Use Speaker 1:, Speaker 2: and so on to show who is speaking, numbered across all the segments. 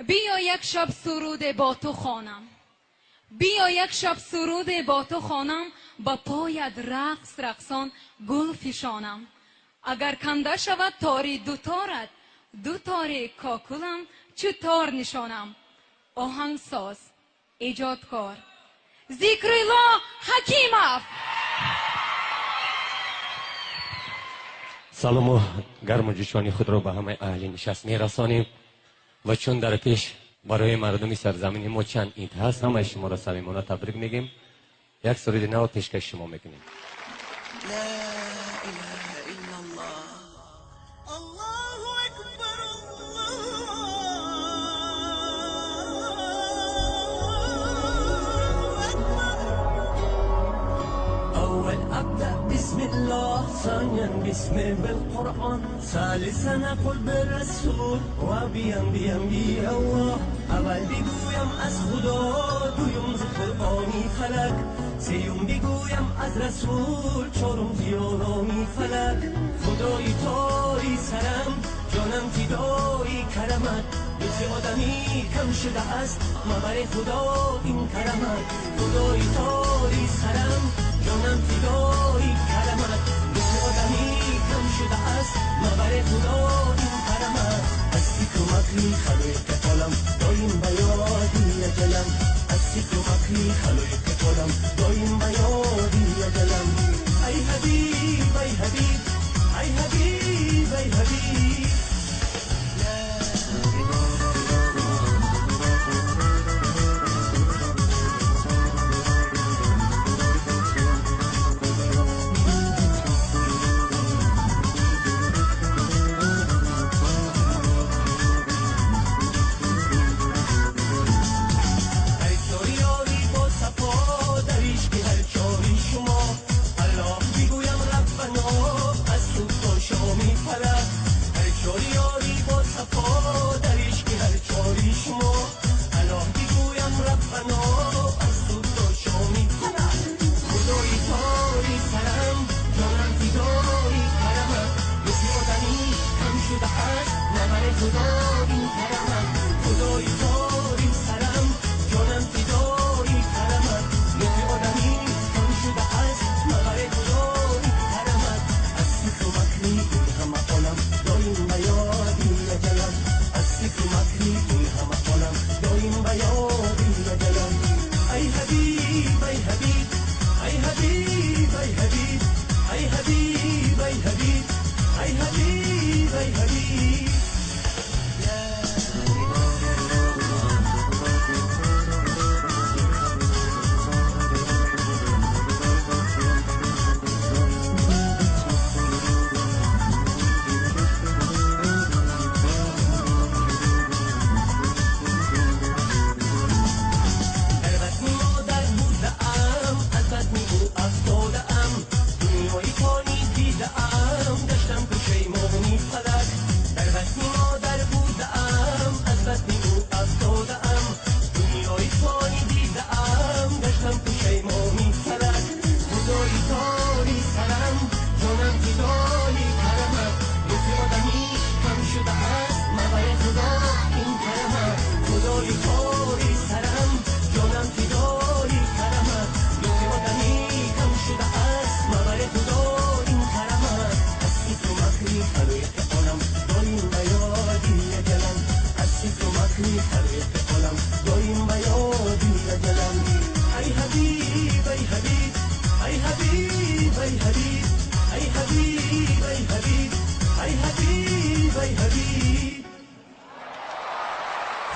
Speaker 1: بیا یک شب سرود با تو خوانم، بیا یک شب سرود با تو خوانم، با پایت رقص رقصان گل فشانم. اگر کنده شود تاری دوتارت، دوتار کاکلم چو تار نشانم. آهنگساز ایجادکار ذکرالله حکیمов.
Speaker 2: سلام و گرم و جوشانی خود را به همه اهل نشست میرسانیم و چون در پیش برای مردمی سرزمین ما چند عید هست، همه شما را صمیمانه تبریک میگیم. یک سرود نو پیشکش شما میکنیم.
Speaker 3: لا اله الا الله، الله اکبر، اول ابدا بسم الله، ثانيا بسم بالقرآن، ثالثا اقول بالرسول و بیم بی الله. اول بگویم از خدا، دویم ز قرآنی فلک، سیوم بگویم از رسول، چهارم زیارانی فلک. خدای تاری سرم، جانم فدای کرمت، لطف آدمی کم شده است، مبر خدا این کرمت. خدای تاری سرم، جانم فدای کرمت، لطف آدمی کم شده است، مبر خدا این کرمت. از فکر و مکری خلایق عالم، دایم به یادی اجلم، از فکر و مکری خلایق عالم، دایم به یادی اجلم. ای حبیب ای حبیب ای حبیب ای حبیب.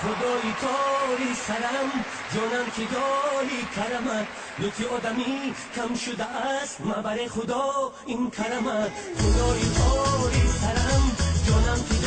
Speaker 3: خدای تاری سرم، جانم فدای کرمت، لطف آدمی کم شده است، مبر خدا این کرمت. خدای تاری سرم، جانم فدای